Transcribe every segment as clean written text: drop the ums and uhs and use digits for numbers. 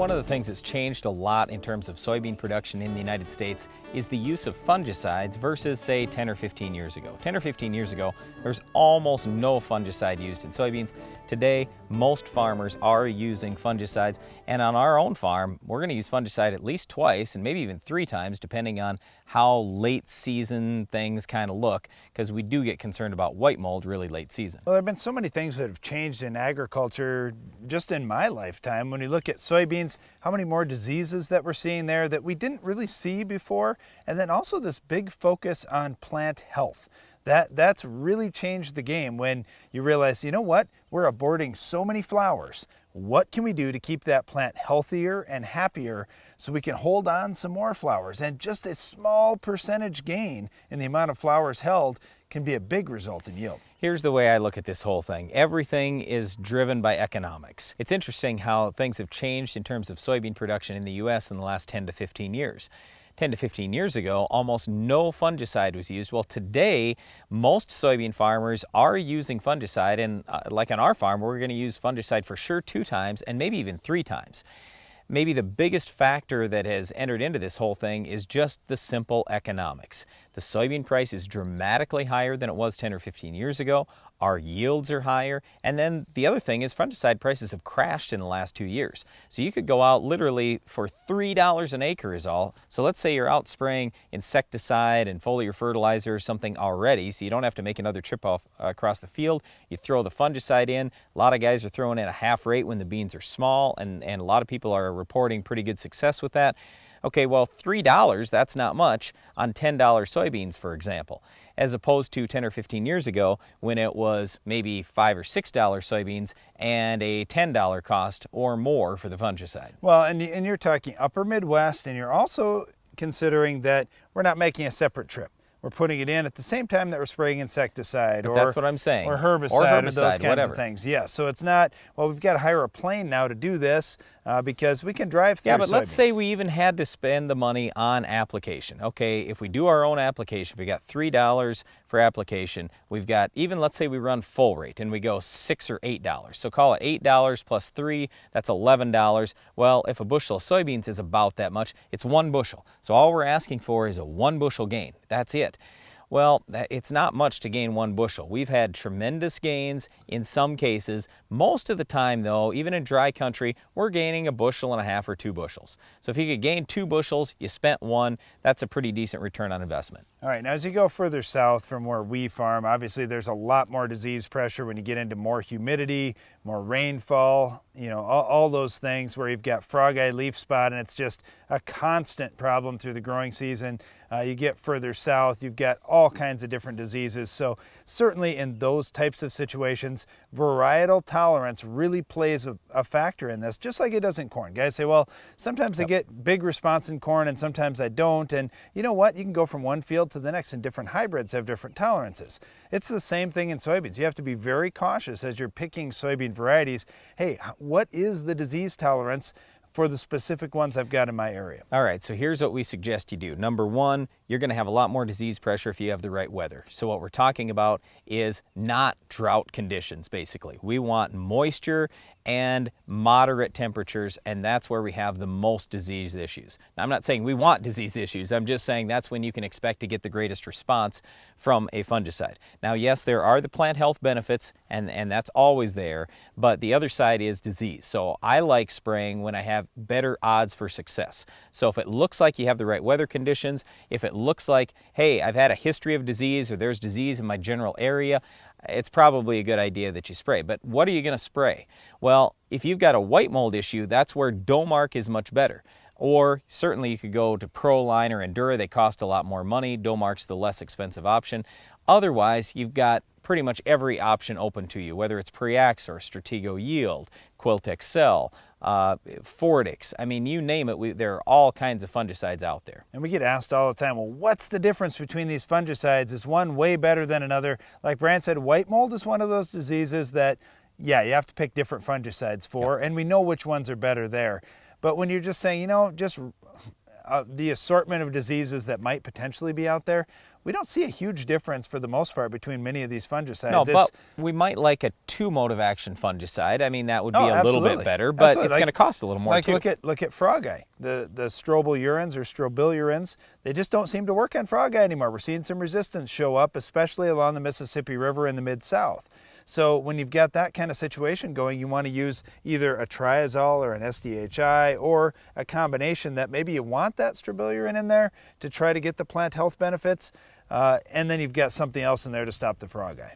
One of the things that's changed a lot in terms of soybean production in the United States is the use of fungicides versus, say, 10 or 15 years ago. 10 or 15 years ago, there's almost no fungicide used in soybeans. Today, most farmers are using fungicides, and on our own farm, we're going to use fungicide at least twice and maybe even 3 times, depending on how late season things kind of look, because we do get concerned about white mold really late season. Well, there have been so many things that have changed in agriculture just in my lifetime. When you look at soybeans, how many more diseases that we're seeing there that we didn't really see before, and then also this big focus on plant health. That's really changed the game when you realize, you know what, we're aborting so many flowers. What can we do to keep that plant healthier and happier so we can hold on some more flowers? And just a small percentage gain in the amount of flowers held can be a big result in yield. Here's the way I look at this whole thing. Everything is driven by economics. It's interesting how things have changed in terms of soybean production in the U.S. in the last 10 to 15 years. 10 to 15 years ago, almost no fungicide was used. Well, today, most soybean farmers are using fungicide, and like on our farm, we're going to use fungicide for sure 2 times and maybe even 3 times. Maybe the biggest factor that has entered into this whole thing is just the simple economics. The soybean price is dramatically higher than it was 10 or 15 years ago. Our yields are higher. And then the other thing is fungicide prices have crashed in the last 2 years. So you could go out literally for $3 an acre is all. So let's say you're out spraying insecticide and foliar fertilizer or something already, so you don't have to make another trip off across the field. You throw the fungicide in. A lot of guys are throwing in a half rate when the beans are small, and a lot of people are reporting pretty good success with that. Okay, well, $3, that's not much on $10 soybeans, for example, as opposed to 10 or 15 years ago when it was maybe $5 or $6 soybeans and a $10 cost or more for the fungicide. Well, and you're talking upper Midwest, and you're also considering that we're not making a separate trip. We're putting it in at the same time that we're spraying insecticide, or that's what I'm saying, or herbicide or those kinds of things. Yeah, so it's not, well, we've got to hire a plane now to do this because we can drive through. Yeah, but soybeans. Let's say we even had to spend the money on application. Okay, if we do our own application, we got $3 for application. We've got, even let's say we run full rate and we go $6 or $8. So call it $8 plus 3, that's $11. Well, if a bushel of soybeans is about that much, it's 1 bushel. So all we're asking for is a 1 bushel gain. That's it. Well, it's not much to gain 1 bushel. We've had tremendous gains in some cases. Most of the time, though, even in dry country, we're gaining 1.5 bushels or 2 bushels. So if you could gain 2 bushels, you spent 1, that's a pretty decent return on investment. All right, now as you go further south from where we farm, obviously there's a lot more disease pressure when you get into more humidity, more rainfall, you know, all those things where you've got frog eye leaf spot, and it's just a constant problem through the growing season. You get further south, you've got all kinds of different diseases. So certainly in those types of situations, varietal tolerance really plays a factor in this, just like it does in corn. Guys say, well, sometimes I get big response in corn and sometimes I don't. And you know what? You can go from one field to the next, and different hybrids have different tolerances. It's the same thing in soybeans. You have to be very cautious as you're picking soybean varieties. Hey, what is the disease tolerance for the specific ones I've got in my area? All right, so here's what we suggest you do. Number 1, you're going to have a lot more disease pressure if you have the right weather. So what we're talking about is not drought conditions, basically. We want moisture and moderate temperatures, and that's where we have the most disease issues. Now, I'm not saying we want disease issues. I'm just saying that's when you can expect to get the greatest response from a fungicide. Now, yes, there are the plant health benefits, and that's always there, but the other side is disease. So I like spraying when I have better odds for success. So if it looks like you have the right weather conditions, if it looks like, hey, I've had a history of disease, or there's disease in my general area, it's probably a good idea that you spray. But what are you going to spray? Well, if you've got a white mold issue, that's where Domark is much better. Or certainly you could go to Proline or Endura. They cost a lot more money. Domark's the less expensive option. Otherwise, you've got pretty much every option open to you, whether it's Preax or Stratego Yield, Quilt Excel, Fortix. I mean, you name it, there are all kinds of fungicides out there. And we get asked all the time, well, what's the difference between these fungicides? Is one way better than another? Like Brian said, white mold is one of those diseases that, yeah, you have to pick different fungicides for, and we know which ones are better there. But when you're just saying, you know, just the assortment of diseases that might potentially be out there, we don't see a huge difference for the most part between many of these fungicides. No, but we might like a 2 mode of action fungicide. I mean, that would be a little absolutely. bit better, but Absolutely. it's going to cost a little more too. Look at frog eye. The strobilurins or strobilurins, they just don't seem to work on frog eye anymore. We're seeing some resistance show up, especially along the Mississippi River in the Mid-South. So when you've got that kind of situation going, you want to use either a triazole or an SDHI or a combination that maybe you want that strobilurin in there to try to get the plant health benefits, and then you've got something else in there to stop the frog eye.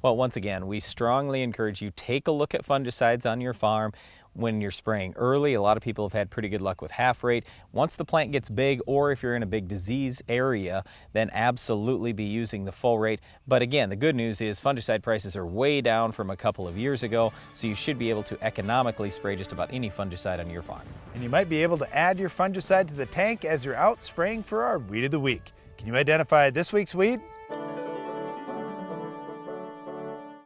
Well, once again, we strongly encourage you take a look at fungicides on your farm when you're spraying early. A lot of people have had pretty good luck with half rate. Once the plant gets big, or if you're in a big disease area, then absolutely be using the full rate. But again, the good news is fungicide prices are way down from a couple of years ago, so you should be able to economically spray just about any fungicide on your farm. And you might be able to add your fungicide to the tank as you're out spraying for our Weed of the Week. Can you identify this week's weed?